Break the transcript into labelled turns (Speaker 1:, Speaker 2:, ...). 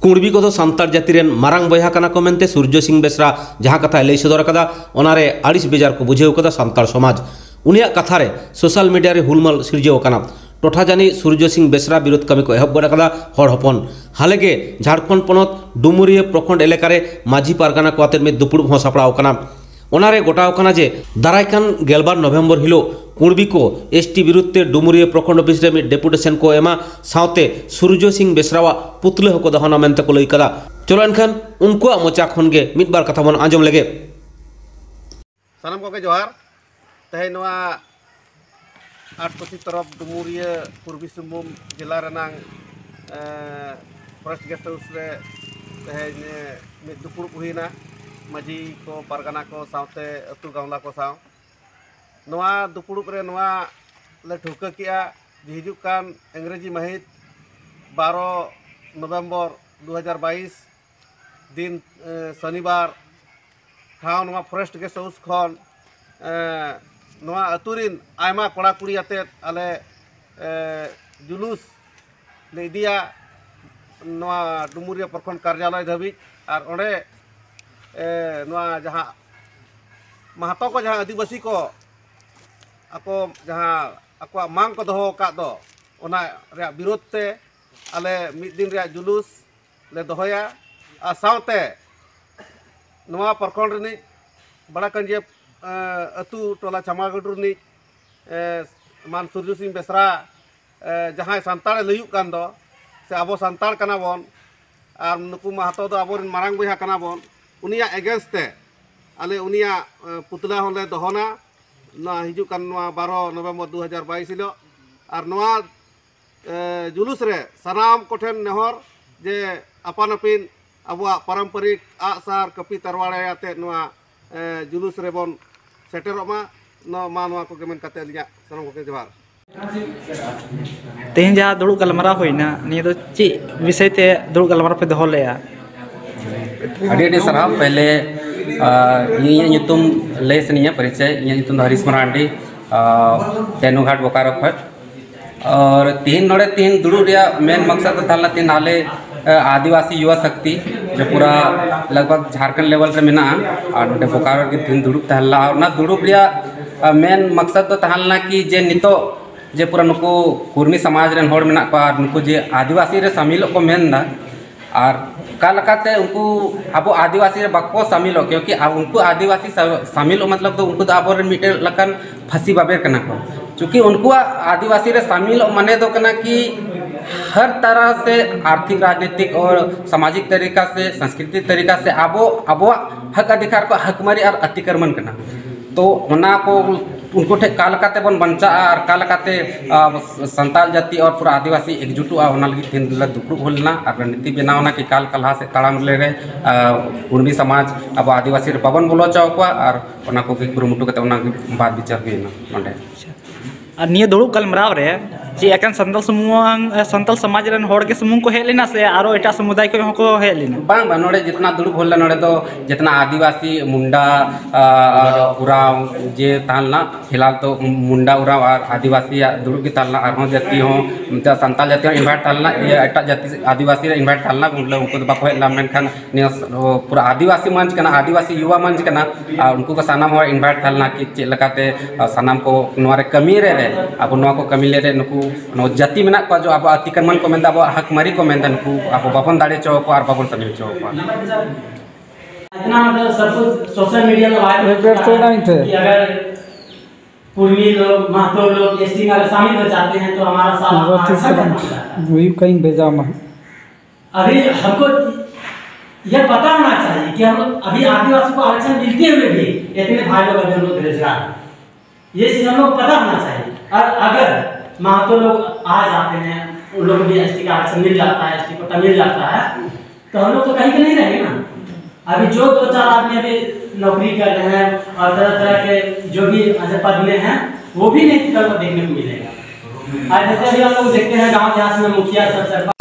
Speaker 1: कुणबी को सान्ताड़ जाति रेन मारांग बयहा कना को मेनते सूर्य सिंह बेसरा जहां कथा लई सदर कदा ओनारे आड़िस बेजार को बुझेव कदा सान्ताड़ समाज उनिया कथा रे सोशल मीडिया रे हुलमल सिरजेव कना टोठा जानी सूर्य सिंह बेसरा विरोध कमी को एहब गड़ा हर हपन हालेगे झारखंड पनत डुमुरिया प्रखंड एलाकारे माझी पारगाना को आते में दुपुड़ हों सापड़ाव कना ओनारे गोटाव कना जे दारायकान गेलबार नवेम्बर हिलो कुणबी को एसटी विरुद्धे डुमुरिया प्रखंड ऑफिस रे डेपुटेशन को एमा सावते सूर्य सिंह बेसरावा पुतले होको दहना मेनते को लई कदा चलो एनखान उनको मोचा खनगे मिद बार कथा बन आंजम लेगे
Speaker 2: सानम को के जोहार तहे नवा आठ पची तरफ डुमुरिया पूर्वी सिंहभूम जिला रनांग फॉरेस्ट गेस्ट हाउस रे तहे मिद दुपुड़ हुईना माझी को पारगाना को सावते अतु गावला को साव नवा दुपुड़ुक रे नवा ले ठोका किया हिजुक कान अंग्रेजी महित 12 नवंबर 2022 दिन शनिवार ठाव नवा फॉरेस्ट गेस्ट हाउस खन नवा अतुरिन आयमा कोड़ा कुड़ी आते आले जुलूस ले दिया नवा डुमुरिया प्रखंड कार्यालय धाबी और ओंडे नवा जहाँ महतो को जहाँ आदिवासी को ako जहाँ ako मांग को दोहो का दो ओना रे विरोध ते आले मिद दिन रे जुलूस ले दोहोया आ सावते नवा प्रखंड रि बड़ा कंजे अतु टोला चमागडुर नि मान सूर्य सिंह बेसरा जहाँ सान्ताड़ लयुक कान दो से आबो सान्ताड़ कना बोन आर नुकु महतो दो आबो मारांग बयहा कना बोन उनिया एगेंस्ट ते आले उनिया पुतला होले दोहना ना हिजू कान 12 नवंबर 2022 हिलो और नवा जुलूस रे सनाम कोठेन नेहर जे अपान अपिन अबुआ पारंपरिक आसार कपी तरवाड़े आते नवा जुलूस रे बोन सेटेरोमा न मानवा को गेमन काते लिया सनम को के जवार
Speaker 3: तेन जहाँ दुड़ू गलमारा होइना निया दो ची विषय ते दुड़ू गलमारा पे दोहो लेया
Speaker 4: अड़ी सराम पहले लय सनिया परिचय हरीश मरांडी तेनुघाट बोकारो खज और तीन नोड़े तीन दुड़ू मेन मकसद था तीन हाले आदिवासी युवा शक्ति जो पूरा लगभग झारखंड लेवल रे मेना और बोकारो के तीन दुड़ू तहला और दुड़ू मेन मकसद तो तहलना कि जे नितो जे पूरा नुको कुर्मी समाज रेन होड़ मेना को नुको जे आदिवासी रे शामिल को मेनदा और कालकाते उनको अब आदिवासी बाको शामिल हो क्योंकि अब उनको आदिवासी शामिल मतलब तो उनको तो अब मिटे लकन फंसी बाबेर कना को चूँकि उनको आदिवासी रे शामिल माने दो कना कि हर तरह से आर्थिक राजनीतिक और सामाजिक तरीका से सांस्कृतिक तरीका से अब हक अधिकार को हकमारी और अतिक्रमण करना तो उना को उनको ठे कालकाते बन बंचा और कालकाते संताल जाति और पूरा आदिवासी एकजुटुआ तीन दुपुड़ होलना और रणनीति बनावना कि काल कलहा से ताड़ाम ले कुणबी समाज अब आदिवासी बाबन बोलो चाव को और उना को कुरुमुटु कते उना बात विचार हुईना नोंडे
Speaker 3: और निया दुड़ू गलमराव रे जे एकन संतल समाज रेन होड़ के समूह को हेज लेना से आरो एटा समुदाय को हेज लेना
Speaker 4: बांग बा नोड़े जितना दुड़ू होल नोड़े तो जितना आदिवासी मुंडा उराव जे तालना फिलहाल तो मुंडा उराव और आदिवासी दुड़ू की तालना और जाति हो संताल जाति हो इन्वाइट तालना ये एटा जाति आदिवासी रे इन्वाइट तालना उनको तो बाको हेला मेनखान पूरा आदिवासी मंच कना आदिवासी युवा मंच कना उनको को सानाम हो इन्वाइट तालना कि चे लकाते सानाम को नोरे कमी रे अब नो को कमी ले नुकू जाति में जो अब अतिक्रमण को मेन अब हकमारी को मेन नुकू अब बाबन दाड़े चो को और बाबन शामिल चो को
Speaker 5: इतना मतलब सब कुछ सोशल मीडिया में वायरल कि अगर पूर्वी लोग महतो लोग एसटी में शामिल हो जाते हैं तो हमारा साथ
Speaker 6: वही कहीं भेजा मैं
Speaker 5: अभी हमको यह पता होना चाहिए कि हम अभी आदिवासी को आरक्षण मिलते हुए भी इतने भाई लोग अभी लोग बेरोजगार ये चीज हम लोग पता होना चाहिए और अगर महतो लोग आ जाते हैं उन लोग भी एसटी का आरक्षण मिल जाता है एसटी कोटा मिल जाता है तो हम लोग तो कहीं के नहीं रहेंगे ना अभी जो 2-4 आदमी अभी नौकरी कर रहे हैं और तरह तरह के जो भी पद में हैं वो भी नहीं देखने को मिलेगा आज जैसे अभी हम लोग देखते हैं गाँव जहाँ से मुखिया सब सरपंच